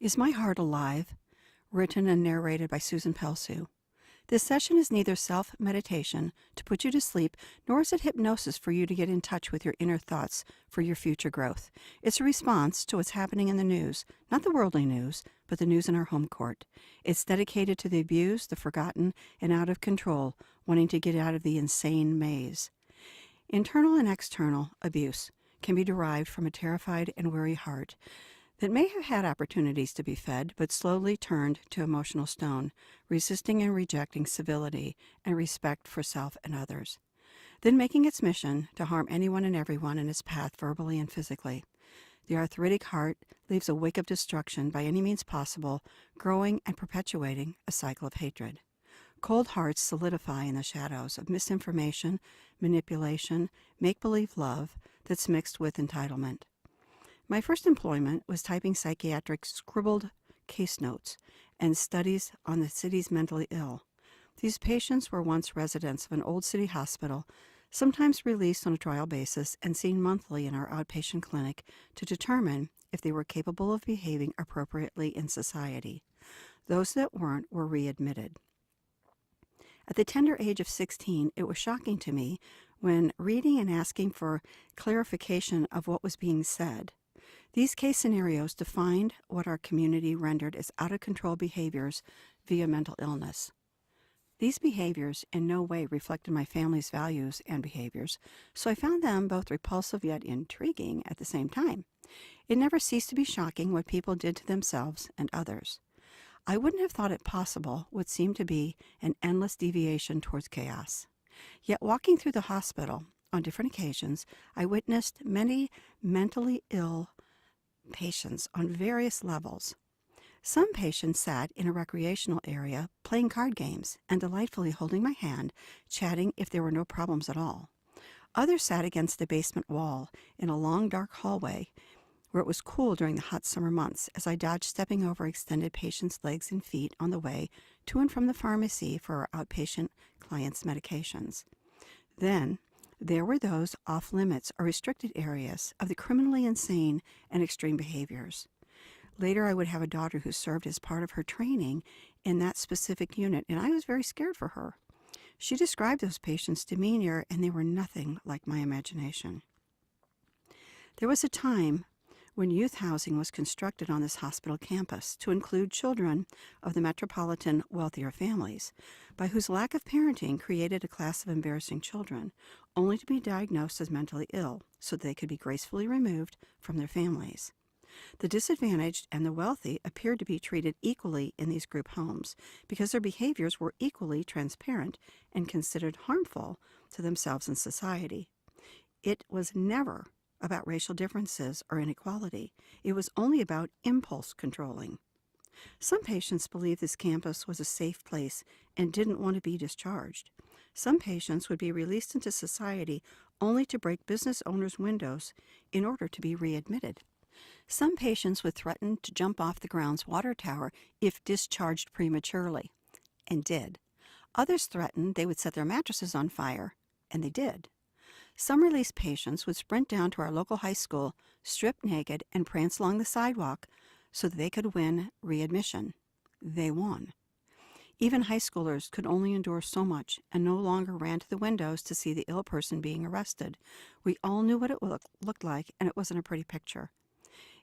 Is My Heart Alive? Written and narrated by Susan Pelsue. This session is neither self-meditation to put you to sleep, nor is it hypnosis for you to get in touch with your inner thoughts for your future growth. It's a response to what's happening in the news, not the worldly news, but the news in our home court. It's dedicated to the abused, the forgotten, and out of control, wanting to get out of the insane maze. Internal and external abuse can be derived from a terrified and weary heart that may have had opportunities to be fed, but slowly turned to emotional stone, resisting and rejecting civility and respect for self and others, then making its mission to harm anyone and everyone in its path verbally and physically. The arthritic heart leaves a wake of destruction by any means possible, growing and perpetuating a cycle of hatred. Cold hearts solidify in the shadows of misinformation, manipulation, make-believe love that's mixed with entitlement. My first employment was typing psychiatric scribbled case notes and studies on the city's mentally ill. These patients were once residents of an old city hospital, sometimes released on a trial basis and seen monthly in our outpatient clinic to determine if they were capable of behaving appropriately in society. Those that weren't were readmitted. At the tender age of 16, it was shocking to me when reading and asking for clarification of what was being said. These case scenarios defined what our community rendered as out-of-control behaviors via mental illness. These behaviors in no way reflected my family's values and behaviors, so I found them both repulsive yet intriguing at the same time. It never ceased to be shocking what people did to themselves and others. I wouldn't have thought it possible what seemed to be an endless deviation towards chaos. Yet walking through the hospital on different occasions, I witnessed many mentally ill patients on various levels. Some patients sat in a recreational area playing card games and delightfully holding my hand, chatting if there were no problems at all. Others sat against the basement wall in a long dark hallway where it was cool during the hot summer months as I dodged stepping over extended patients' legs and feet on the way to and from the pharmacy for our outpatient clients' medications. Then there were those off-limits or restricted areas of the criminally insane and extreme behaviors. Later, I would have a daughter who served as part of her training in that specific unit, and I was very scared for her. She described those patients to me, and they were nothing like my imagination. There was a time when youth housing was constructed on this hospital campus to include children of the metropolitan wealthier families, by whose lack of parenting created a class of embarrassing children, only to be diagnosed as mentally ill so they could be gracefully removed from their families. The disadvantaged and the wealthy appeared to be treated equally in these group homes because their behaviors were equally transparent and considered harmful to themselves and society. It was never about racial differences or inequality. It was only about impulse controlling. Some patients believed this campus was a safe place and didn't want to be discharged. Some patients would be released into society only to break business owners' windows in order to be readmitted. Some patients would threaten to jump off the ground's water tower if discharged prematurely, and did. Others threatened they would set their mattresses on fire, and they did. Some released patients would sprint down to our local high school, strip naked, and prance along the sidewalk so that they could win readmission. They won. Even high schoolers could only endure so much and no longer ran to the windows to see the ill person being arrested. We all knew what it looked like, and it wasn't a pretty picture.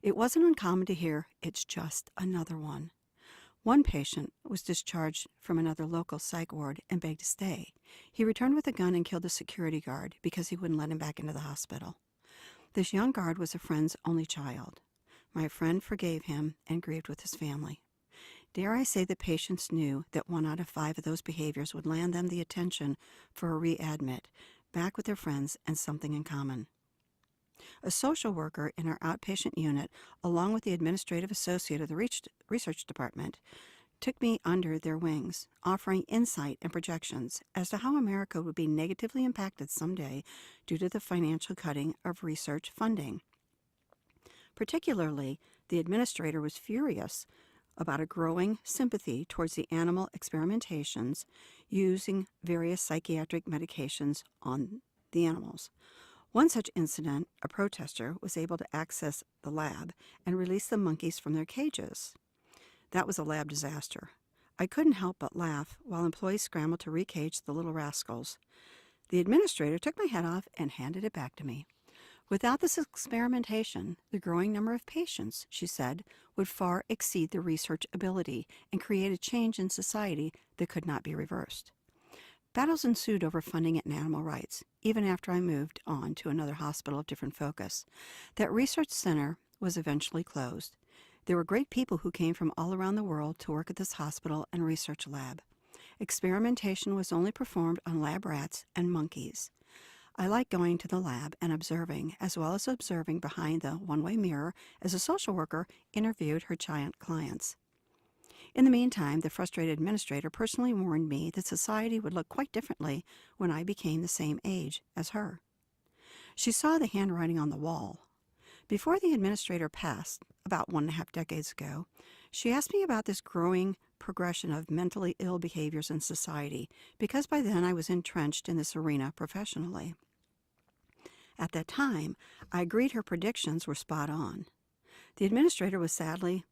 It wasn't uncommon to hear, "It's just another one." One patient was discharged from another local psych ward and begged to stay. He returned with a gun and killed the security guard because he wouldn't let him back into the hospital. This young guard was a friend's only child. My friend forgave him and grieved with his family. Dare I say that patients knew that 1 out of 5 of those behaviors would land them the attention for a readmit, back with their friends and something in common. A social worker in our outpatient unit, along with the administrative associate of the research department, took me under their wings, offering insight and projections as to how America would be negatively impacted someday due to the financial cutting of research funding. Particularly, the administrator was furious about a growing sympathy towards the animal experimentations using various psychiatric medications on the animals. One such incident, a protester was able to access the lab and release the monkeys from their cages. That was a lab disaster. I couldn't help but laugh while employees scrambled to recage the little rascals. The administrator took my head off and handed it back to me. Without this experimentation, the growing number of patients, she said, would far exceed the research ability and create a change in society that could not be reversed. Battles ensued over funding and animal rights, even after I moved on to another hospital of different focus. That research center was eventually closed. There were great people who came from all around the world to work at this hospital and research lab. Experimentation was only performed on lab rats and monkeys. I like going to the lab and observing, as well as observing behind the one-way mirror as a social worker interviewed her giant clients. In the meantime, the frustrated administrator personally warned me that society would look quite differently when I became the same age as her. She saw the handwriting on the wall. Before the administrator passed, about 1.5 decades ago, she asked me about this growing progression of mentally ill behaviors in society, because by then I was entrenched in this arena professionally. At that time, I agreed her predictions were spot on. The administrator was sadly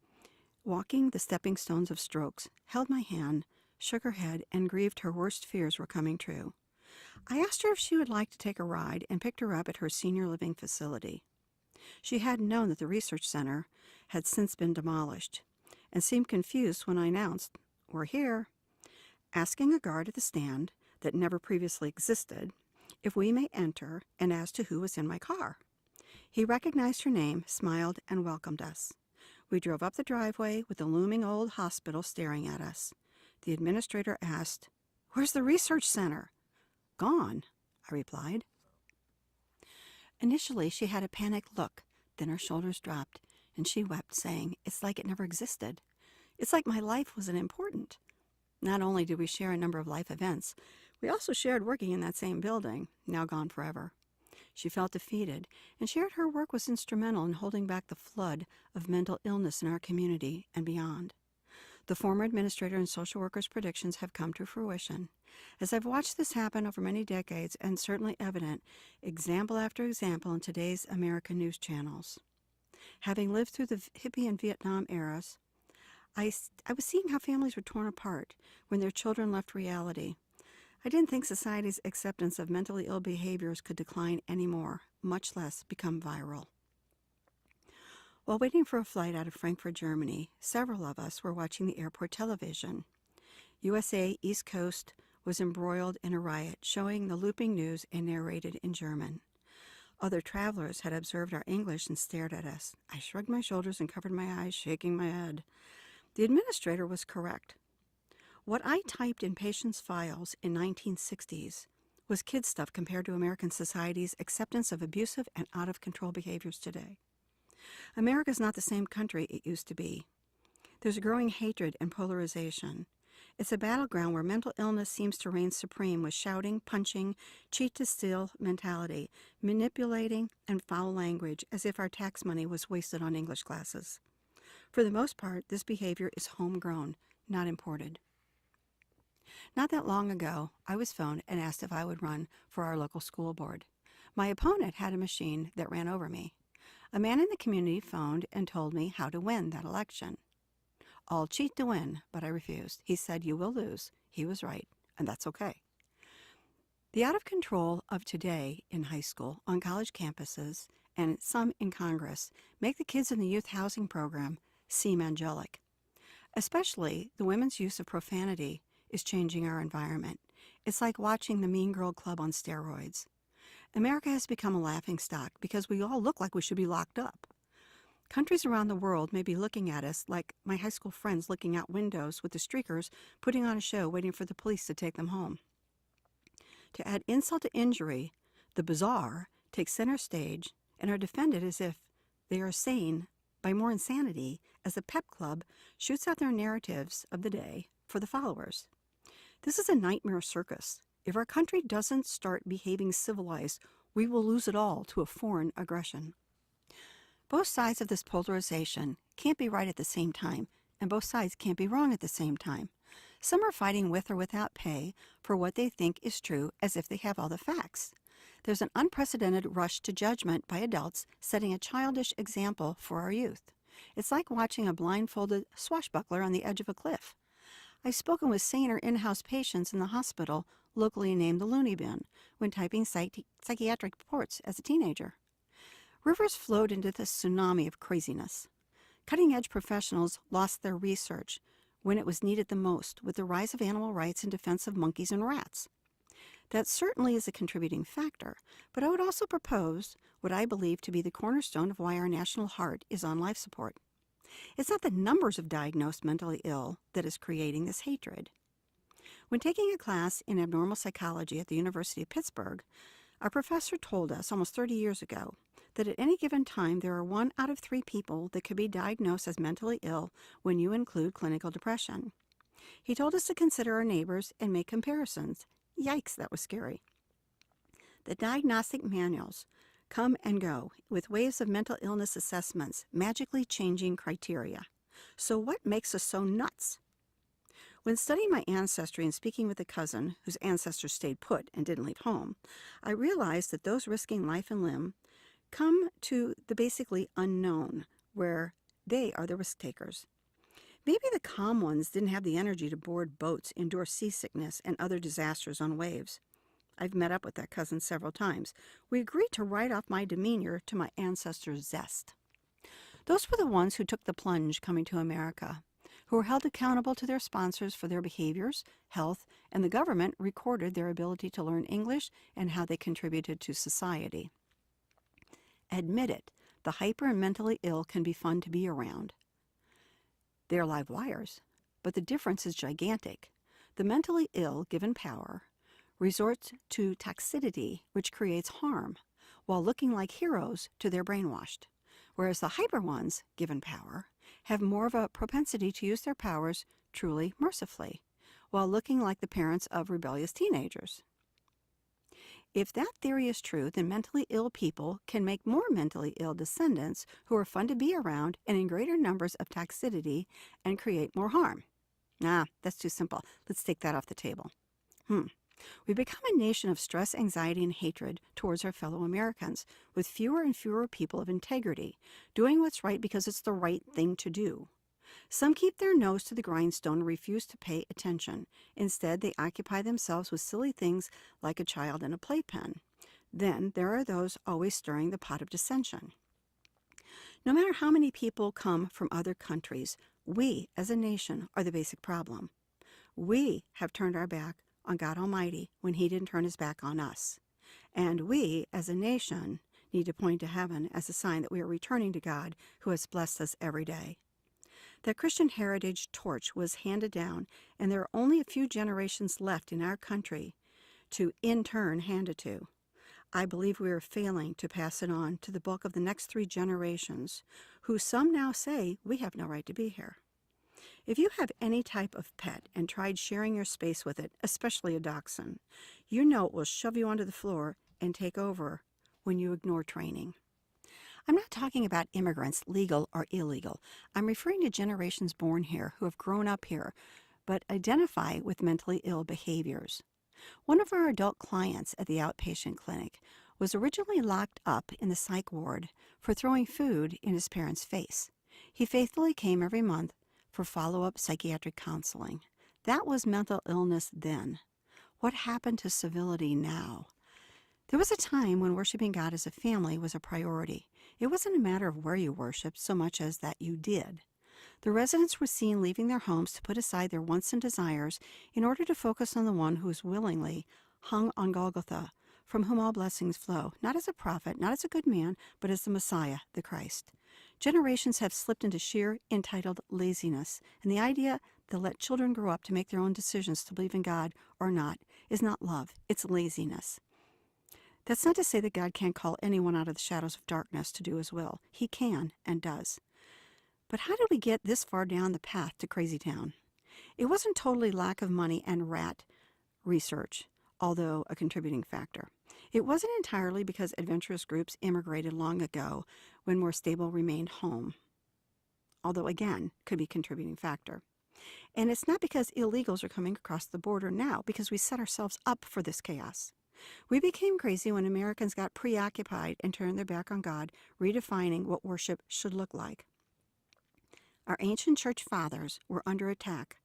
walking the stepping stones of strokes, held my hand, shook her head, and grieved her worst fears were coming true. I asked her if she would like to take a ride and picked her up at her senior living facility. She hadn't known that the research center had since been demolished and seemed confused when I announced, "We're here," asking a guard at the stand that never previously existed if we may enter and as to who was in my car. He recognized her name, smiled, and welcomed us. We drove up the driveway with the looming old hospital staring at us. The administrator asked, "Where's the research center?" "Gone," I replied. Initially, she had a panicked look. Then her shoulders dropped, and she wept, saying, "It's like it never existed. It's like my life wasn't important." Not only did we share a number of life events, we also shared working in that same building, now gone forever. She felt defeated and shared her work was instrumental in holding back the flood of mental illness in our community and beyond. The former administrator and social worker's predictions have come to fruition. As I've watched this happen over many decades and certainly evident, example after example in today's American news channels. Having lived through the hippie and Vietnam eras, I was seeing how families were torn apart when their children left reality. I didn't think society's acceptance of mentally ill behaviors could decline anymore, much less become viral. While waiting for a flight out of Frankfurt, Germany, several of us were watching the airport television. USA East Coast was embroiled in a riot, showing the looping news and narrated in German. Other travelers had observed our English and stared at us. I shrugged my shoulders and covered my eyes, shaking my head. The administrator was correct. What I typed in patients' files in 1960s was kid stuff compared to American society's acceptance of abusive and out-of-control behaviors today. America's not the same country it used to be. There's a growing hatred and polarization. It's a battleground where mental illness seems to reign supreme with shouting, punching, cheat to steal mentality, manipulating, and foul language as if our tax money was wasted on English classes. For the most part, this behavior is homegrown, not imported. Not that long ago, I was phoned and asked if I would run for our local school board. My opponent had a machine that ran over me. A man in the community phoned and told me how to win that election. I'll cheat to win, but I refused. He said, "You will lose." He was right, and that's okay. The out of control of today in high school, on college campuses, and some in Congress make the kids in the youth housing program seem angelic. Especially the women's use of profanity is changing our environment. It's like watching the Mean Girl Club on steroids. America has become a laughingstock because we all look like we should be locked up. Countries around the world may be looking at us like my high school friends looking out windows with the streakers putting on a show waiting for the police to take them home. To add insult to injury, the bizarre take center stage and are defended as if they are sane by more insanity as the pep club shoots out their narratives of the day for the followers. This is a nightmare circus. If our country doesn't start behaving civilized, we will lose it all to a foreign aggression. Both sides of this polarization can't be right at the same time, and both sides can't be wrong at the same time. Some are fighting with or without pay for what they think is true as if they have all the facts. There's an unprecedented rush to judgment by adults setting a childish example for our youth. It's like watching a blindfolded swashbuckler on the edge of a cliff. I've spoken with saner in-house patients in the hospital, locally named the Looney Bin, when typing psychiatric reports as a teenager. Rivers flowed into this tsunami of craziness. Cutting-edge professionals lost their research when it was needed the most, with the rise of animal rights in defense of monkeys and rats. That certainly is a contributing factor, but I would also propose what I believe to be the cornerstone of why our national heart is on life support. It's not the numbers of diagnosed mentally ill that is creating this hatred. When taking a class in abnormal psychology at the University of Pittsburgh, our professor told us almost 30 years ago that at any given time there are 1 out of 3 people that could be diagnosed as mentally ill when you include clinical depression. He told us to consider our neighbors and make comparisons. Yikes, that was scary. The diagnostic manuals come and go with waves of mental illness assessments, magically changing criteria. So what makes us so nuts? When studying my ancestry and speaking with a cousin whose ancestors stayed put and didn't leave home, I realized that those risking life and limb come to the basically unknown, where they are the risk takers. Maybe the calm ones didn't have the energy to board boats, endure seasickness, and other disasters on waves. I've met up with that cousin several times. We agreed to write off my demeanor to my ancestors' zest. Those were the ones who took the plunge coming to America, who were held accountable to their sponsors for their behaviors, health, and the government recorded their ability to learn English and how they contributed to society. Admit it, the hyper and mentally ill can be fun to be around. They are live wires, but the difference is gigantic. The mentally ill, given power, resorts to toxicity, which creates harm, while looking like heroes to their brainwashed. Whereas the hyper ones, given power, have more of a propensity to use their powers truly mercifully, while looking like the parents of rebellious teenagers. If that theory is true, then mentally ill people can make more mentally ill descendants who are fun to be around and in greater numbers of toxicity and create more harm. Nah, that's too simple. Let's take that off the table. We've become a nation of stress, anxiety, and hatred towards our fellow Americans, with fewer and fewer people of integrity, doing what's right because it's the right thing to do. Some keep their nose to the grindstone and refuse to pay attention. Instead, they occupy themselves with silly things like a child and a playpen. Then there are those always stirring the pot of dissension. No matter how many people come from other countries, we, as a nation, are the basic problem. We have turned our back on God Almighty when He didn't turn His back on us. And we, as a nation, need to point to heaven as a sign that we are returning to God, who has blessed us every day. The Christian heritage torch was handed down, and there are only a few generations left in our country to, in turn, hand it to. I believe we are failing to pass it on to the bulk of the next 3 generations, who some now say we have no right to be here. If you have any type of pet and tried sharing your space with it, especially a dachshund, you know it will shove you onto the floor and take over when you ignore training. I'm not talking about immigrants, legal or illegal. I'm referring to generations born here who have grown up here, but identify with mentally ill behaviors. One of our adult clients at the outpatient clinic was originally locked up in the psych ward for throwing food in his parents' face. He faithfully came every month for follow-up psychiatric counseling. That was mental illness then. What happened to civility now? There was a time when worshiping God as a family was a priority. It wasn't a matter of where you worshiped so much as that you did. The residents were seen leaving their homes to put aside their wants and desires in order to focus on the one who is willingly hung on Golgotha, from whom all blessings flow, not as a prophet, not as a good man, but as the Messiah, the Christ. Generations have slipped into sheer, entitled laziness, and the idea to let children grow up to make their own decisions to believe in God or not is not love, it's laziness. That's not to say that God can't call anyone out of the shadows of darkness to do His will. He can and does. But how did we get this far down the path to Crazy Town? It wasn't totally lack of money and rat research, although a contributing factor. It wasn't entirely because adventurous groups immigrated long ago when more stable remained home, although again, could be a contributing factor. And it's not because illegals are coming across the border now, because we set ourselves up for this chaos. We became crazy when Americans got preoccupied and turned their back on God, redefining what worship should look like. Our ancient church fathers were under attack.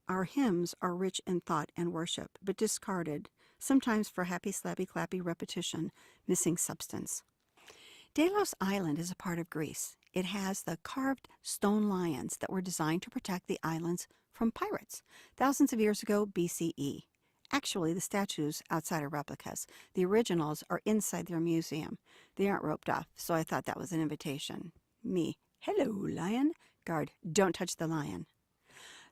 Our hymns are rich in thought and worship, but discarded, sometimes for happy, slappy, clappy repetition, missing substance. Delos Island is a part of Greece. It has the carved stone lions that were designed to protect the islands from pirates thousands of years ago BCE. Actually, the statues outside are replicas. The originals are inside their museum. They aren't roped off, so I thought that was an invitation. Me, hello, lion. Guard, don't touch the lion.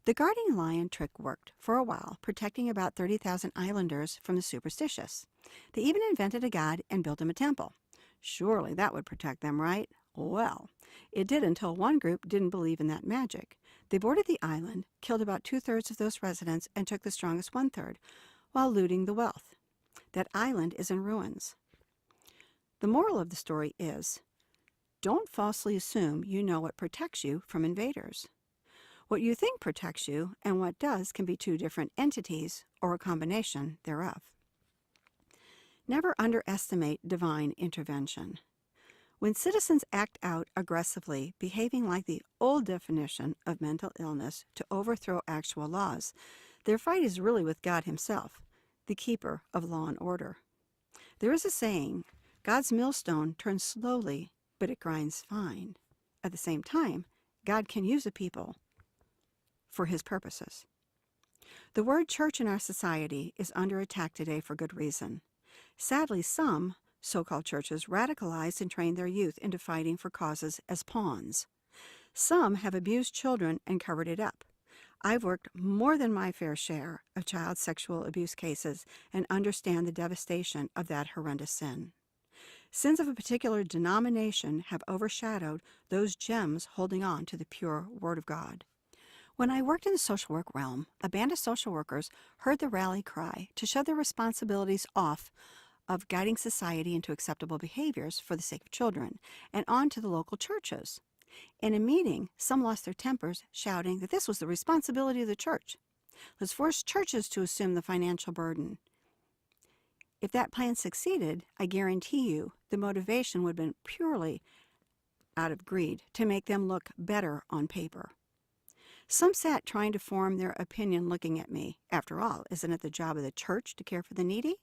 The guarding lion trick worked for a while, protecting about 30,000 islanders from the superstitious. They even invented a god and built him a temple. Surely that would protect them, right? Well, it did until one group didn't believe in that magic. They boarded the island, killed about 2/3 of those residents, and took the strongest 1/3, while looting the wealth. That island is in ruins. The moral of the story is, don't falsely assume you know what protects you from invaders. What you think protects you and what does can be two different entities or a combination thereof. Never underestimate divine intervention. When citizens act out aggressively, behaving like the old definition of mental illness to overthrow actual laws, their fight is really with God himself, the keeper of law and order. There is a saying, God's millstone turns slowly, but it grinds fine. At the same time, God can use a people for his purposes. The word church in our society is under attack today for good reason. Sadly, some so-called churches radicalized and trained their youth into fighting for causes as pawns. Some have abused children and covered it up. I've worked more than my fair share of child sexual abuse cases and understand the devastation of that horrendous sin. Sins of a particular denomination have overshadowed those gems holding on to the pure Word of God. When I worked in the social work realm, a band of social workers heard the rally cry to shove their responsibilities off of guiding society into acceptable behaviors for the sake of children and on to the local churches. In a meeting, some lost their tempers, shouting that this was the responsibility of the church. Let's force churches to assume the financial burden. If that plan succeeded, I guarantee you the motivation would have been purely out of greed to make them look better on paper. Some sat trying to form their opinion looking at me. After all, isn't it the job of the church to care for the needy?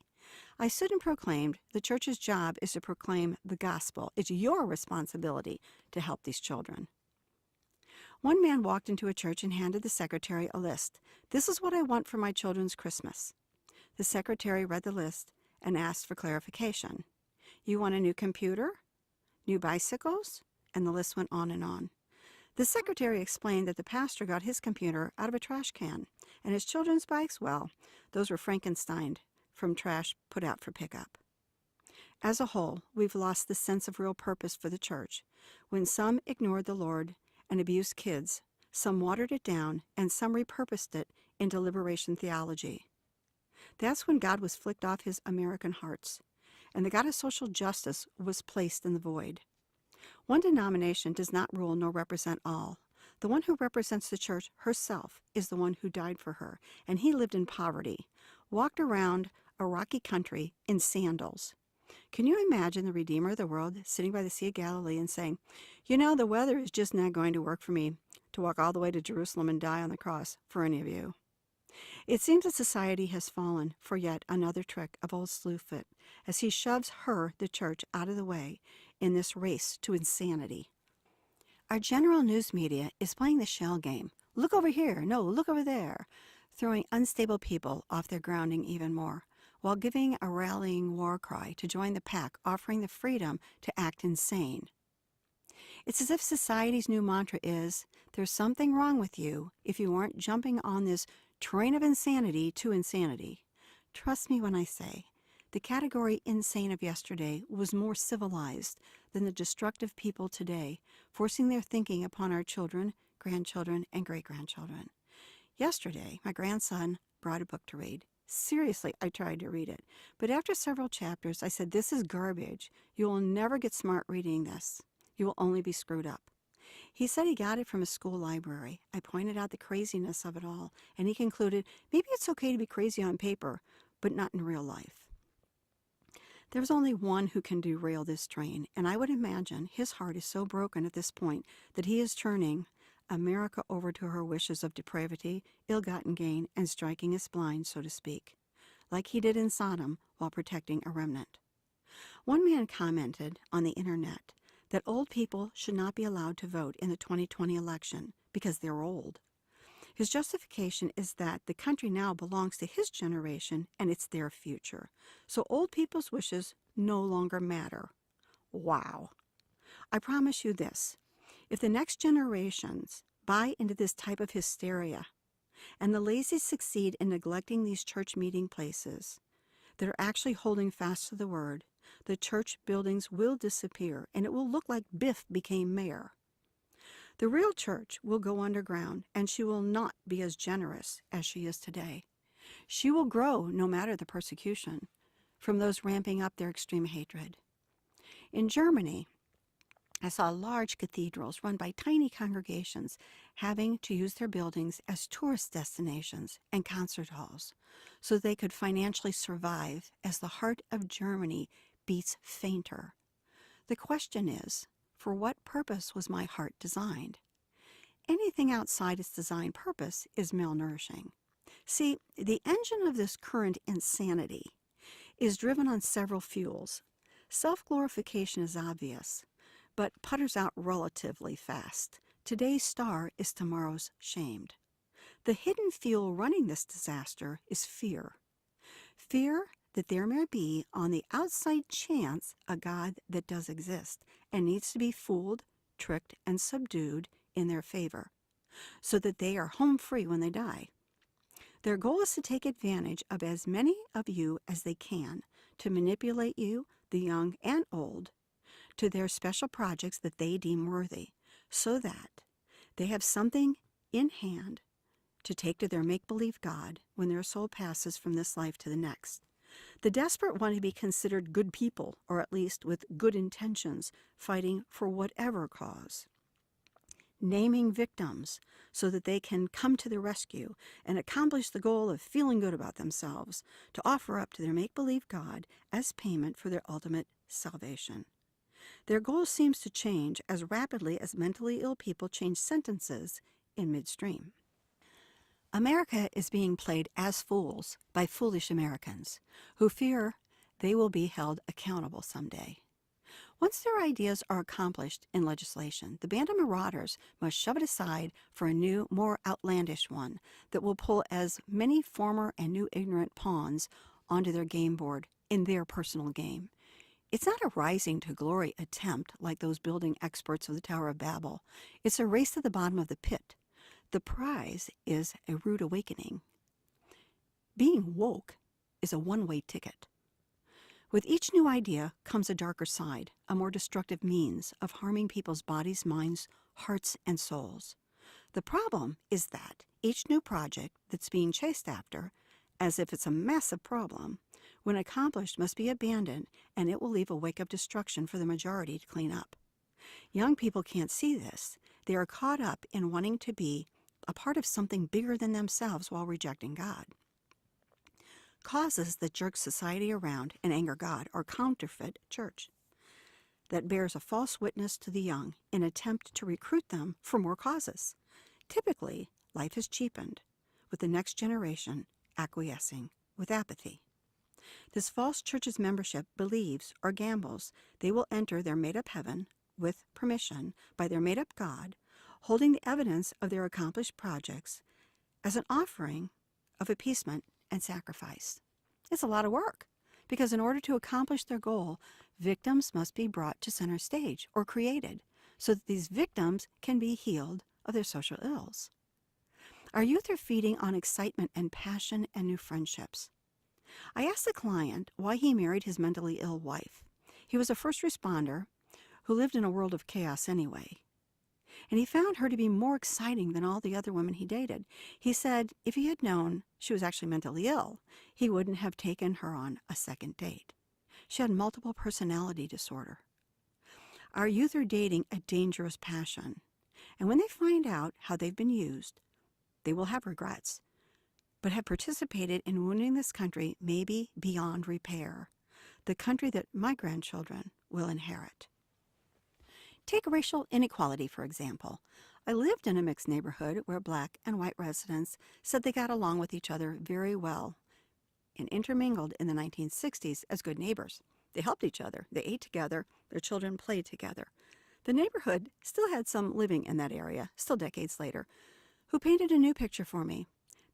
I stood and proclaimed, the church's job is to proclaim the gospel. It's your responsibility to help these children. One man walked into a church and handed the secretary a list. This is what I want for my children's Christmas. The secretary read the list and asked for clarification. You want a new computer? New bicycles? And the list went on and on. The secretary explained that the pastor got his computer out of a trash can, and his children's bikes, well, those were Frankensteined from trash put out for pickup. As a whole, we've lost the sense of real purpose for the church. When some ignored the Lord and abused kids, some watered it down, and some repurposed it into liberation theology. That's when God was flicked off his American hearts, and the God of social justice was placed in the void. One denomination does not rule nor represent all. The one who represents the church herself is the one who died for her, and he lived in poverty, walked around a rocky country in sandals. Can you imagine the Redeemer of the world sitting by the Sea of Galilee and saying, you know, the weather is just not going to work for me to walk all the way to Jerusalem and die on the cross for any of you? It seems that society has fallen for yet another trick of old Slewfoot as he shoves her, the church, out of the way in this race to insanity. Our general news media is playing the shell game. Look over here. No, look over there. Throwing unstable people off their grounding even more, while giving a rallying war cry to join the pack, offering the freedom to act insane. It's as if society's new mantra is, there's something wrong with you if you aren't jumping on this train of insanity to insanity. Trust me when I say, the category insane of yesterday was more civilized than the destructive people today, forcing their thinking upon our children, grandchildren, and great-grandchildren. Yesterday, my grandson brought a book to read. Seriously, I tried to read it. But after several chapters, I said, this is garbage. You will never get smart reading this. You will only be screwed up. He said he got it from a school library. I pointed out the craziness of it all, and he concluded, maybe it's okay to be crazy on paper, but not in real life. There's only one who can derail this train, and I would imagine his heart is so broken at this point that he is churning America over to her wishes of depravity, ill-gotten gain, and striking us blind, so to speak, like he did in Sodom while protecting a remnant. One man commented on the internet that old people should not be allowed to vote in the 2020 election because they're old. His justification is that the country now belongs to his generation and it's their future, so old people's wishes no longer matter. Wow. I promise you this, if the next generations buy into this type of hysteria and the lazy succeed in neglecting these church meeting places that are actually holding fast to the word, the church buildings will disappear and it will look like Biff became mayor. The real church will go underground and she will not be as generous as she is today. She will grow no matter the persecution from those ramping up their extreme hatred. In Germany, I saw large cathedrals run by tiny congregations having to use their buildings as tourist destinations and concert halls so they could financially survive as the heart of Germany beats fainter. The question is, for what purpose was my heart designed? Anything outside its designed purpose is malnourishing. See, the engine of this current insanity is driven on several fuels. Self-glorification is obvious, but putters out relatively fast. Today's star is tomorrow's shamed. The hidden fuel running this disaster is fear. Fear that there may be on the outside chance a God that does exist and needs to be fooled, tricked, and subdued in their favor, so that they are home free when they die. Their goal is to take advantage of as many of you as they can to manipulate you, the young and old, to their special projects that they deem worthy, so that they have something in hand to take to their make-believe God when their soul passes from this life to the next. The desperate want to be considered good people, or at least with good intentions, fighting for whatever cause. Naming victims so that they can come to the rescue and accomplish the goal of feeling good about themselves to offer up to their make-believe God as payment for their ultimate salvation. Their goal seems to change as rapidly as mentally ill people change sentences in midstream. America is being played as fools by foolish Americans who fear they will be held accountable someday. Once their ideas are accomplished in legislation, the band of marauders must shove it aside for a new, more outlandish one that will pull as many former and new ignorant pawns onto their game board in their personal game. It's not a rising to glory attempt like those building experts of the Tower of Babel. It's a race to the bottom of the pit. The prize is a rude awakening. Being woke is a one-way ticket. With each new idea comes a darker side, a more destructive means of harming people's bodies, minds, hearts, and souls. The problem is that each new project that's being chased after, as if it's a massive problem, when accomplished must be abandoned, and it will leave a wake of destruction for the majority to clean up. Young people can't see this. They are caught up in wanting to be a part of something bigger than themselves while rejecting God. Causes that jerk society around and anger God are counterfeit church that bears a false witness to the young in attempt to recruit them for more causes. Typically, life is cheapened, with the next generation acquiescing with apathy. This false church's membership believes or gambles they will enter their made-up heaven with permission by their made-up God, holding the evidence of their accomplished projects as an offering of appeasement and sacrifice. It's a lot of work, because in order to accomplish their goal, victims must be brought to center stage or created so that these victims can be healed of their social ills. Our youth are feeding on excitement and passion and new friendships. I asked the client why he married his mentally ill wife. He was a first responder who lived in a world of chaos anyway. And he found her to be more exciting than all the other women he dated. He said if he had known she was actually mentally ill, he wouldn't have taken her on a second date. She had multiple personality disorder. Our youth are dating a dangerous passion. And when they find out how they've been used, they will have regrets, but have participated in wounding this country maybe beyond repair, the country that my grandchildren will inherit. Take racial inequality, for example. I lived in a mixed neighborhood where black and white residents said they got along with each other very well and intermingled in the 1960s as good neighbors. They helped each other. They ate together. Their children played together. The neighborhood still had some living in that area, still decades later, who painted a new picture for me.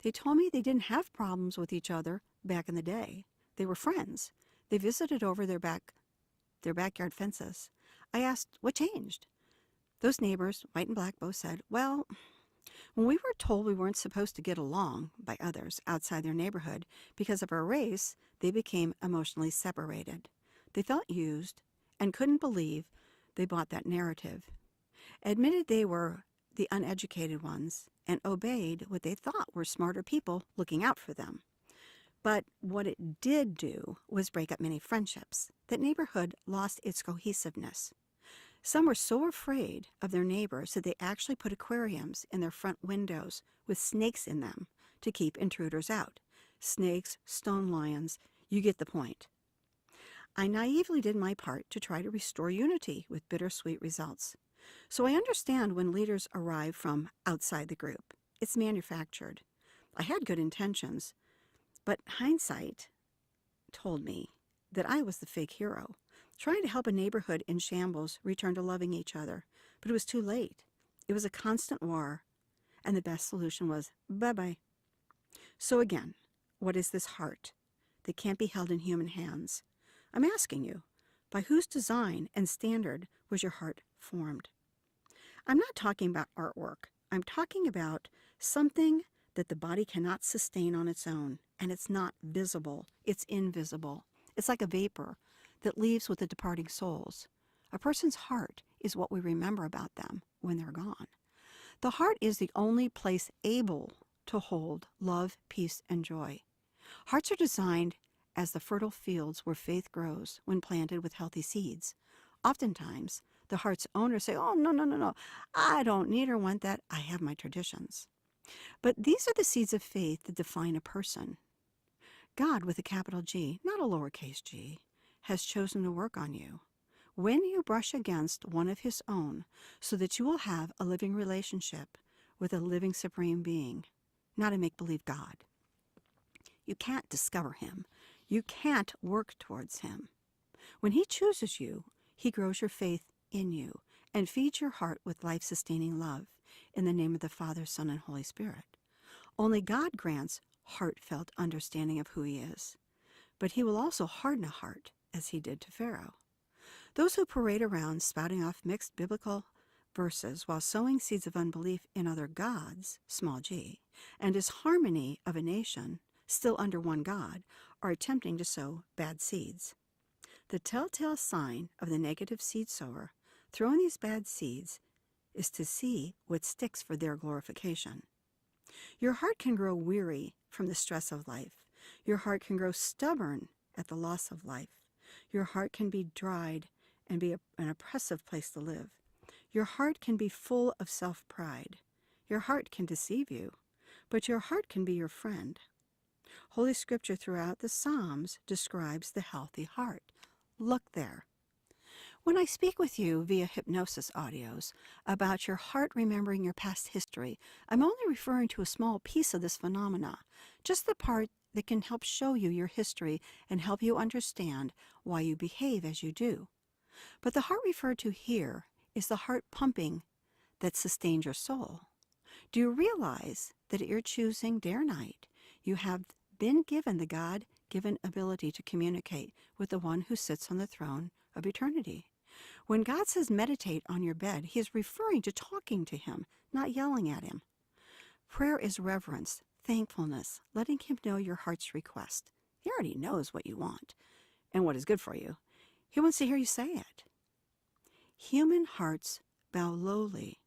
They told me they didn't have problems with each other back in the day. They were friends. They visited over their backyard fences. I asked what changed. Those neighbors, white and black, both said, well, when we were told we weren't supposed to get along by others outside their neighborhood because of our race, they became emotionally separated. They felt used and couldn't believe they bought that narrative, admitted they were the uneducated ones, and obeyed what they thought were smarter people looking out for them. But what it did do was break up many friendships. That neighborhood lost its cohesiveness. Some were so afraid of their neighbors that they actually put aquariums in their front windows with snakes in them to keep intruders out. Snakes, stone lions, you get the point. I naively did my part to try to restore unity with bittersweet results. So I understand when leaders arrive from outside the group. It's manufactured. I had good intentions, but hindsight told me that I was the fake hero, trying to help a neighborhood in shambles return to loving each other. But it was too late. It was a constant war, and the best solution was bye-bye. So again, what is this heart that can't be held in human hands? I'm asking you, by whose design and standard was your heart formed? I'm not talking about artwork. I'm talking about something that the body cannot sustain on its own, and it's not visible. It's invisible. It's like a vapor that leaves with the departing souls. A person's heart is what we remember about them when they're gone. The heart is the only place able to hold love, peace, and joy. Hearts are designed as the fertile fields where faith grows when planted with healthy seeds. Oftentimes, the heart's owners say, oh, no, I don't need or want that. I have my traditions. But these are the seeds of faith that define a person. God, with a capital G, not a lowercase g, has chosen to work on you. When you brush against one of his own, so that you will have a living relationship with a living supreme being, not a make-believe God. You can't discover him. You can't work towards him. When he chooses you, he grows your faith in you and feeds your heart with life-sustaining love in the name of the Father, Son, and Holy Spirit. Only God grants heartfelt understanding of who he is, but he will also harden a heart as he did to Pharaoh. Those who parade around spouting off mixed biblical verses while sowing seeds of unbelief in other gods, small g, and disharmony of a nation, still under one God, are attempting to sow bad seeds. The telltale sign of the negative seed sower throwing these bad seeds is to see what sticks for their glorification. Your heart can grow weary from the stress of life. Your heart can grow stubborn at the loss of life. Your heart can be dried and be an oppressive place to live. Your heart can be full of self-pride. Your heart can deceive you, but your heart can be your friend. Holy Scripture throughout the Psalms describes the healthy heart. Look there. When I speak with you via hypnosis audios about your heart remembering your past history, I'm only referring to a small piece of this phenomena, just the part that can help show you your history and help you understand why you behave as you do. But the heart referred to here is the heart pumping that sustains your soul. Do you realize that at your choosing day or night, you have been given the God-given ability to communicate with the one who sits on the throne of eternity? When God says meditate on your bed, he is referring to talking to him, not yelling at him. Prayer is reverence, thankfulness, letting him know your heart's request. He already knows what you want and what is good for you. He wants to hear you say it. Human hearts bow lowly,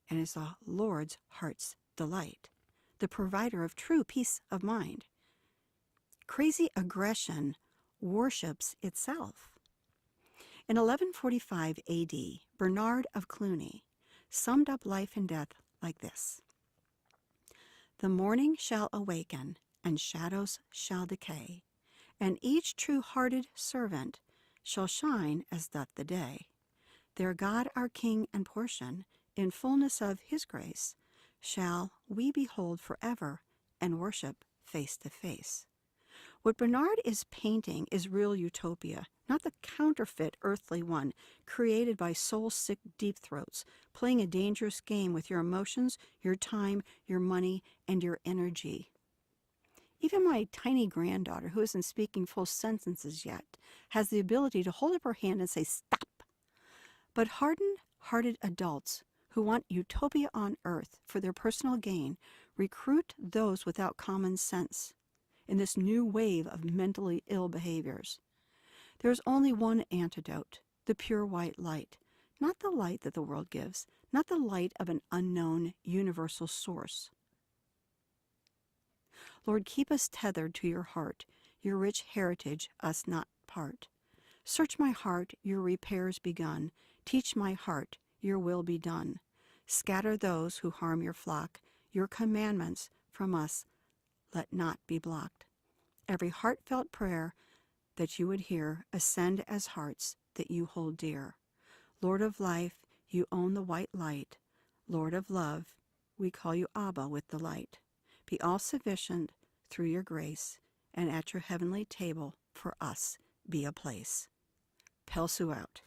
and is the Lord's heart's delight, the provider of true peace of mind. Crazy aggression worships itself. In 1145 A.D., Bernard of Cluny summed up life and death like this: the morning shall awaken, and shadows shall decay, and each true-hearted servant shall shine as doth the day. There God our King and portion, in fullness of his grace, shall we behold forever and worship face to face. What Bernard is painting is real utopia, not the counterfeit earthly one created by soul-sick deep-throats, playing a dangerous game with your emotions, your time, your money, and your energy. Even my tiny granddaughter, who isn't speaking full sentences yet, has the ability to hold up her hand and say, "Stop." But hardened-hearted adults who want utopia on earth for their personal gain recruit those without common sense in this new wave of mentally ill behaviors. There is only one antidote, the pure white light, not the light that the world gives, not the light of an unknown universal source. Lord, keep us tethered to your heart, your rich heritage, us not part. Search my heart, your repairs begun. Teach my heart, your will be done. Scatter those who harm your flock. Your commandments from us let not be blocked. Every heartfelt prayer that you would hear ascend as hearts that you hold dear. Lord of life, you own the white light. Lord of love, we call you Abba with delight. Be all sufficient through your grace, and at your heavenly table for us be a place. Pelsue out.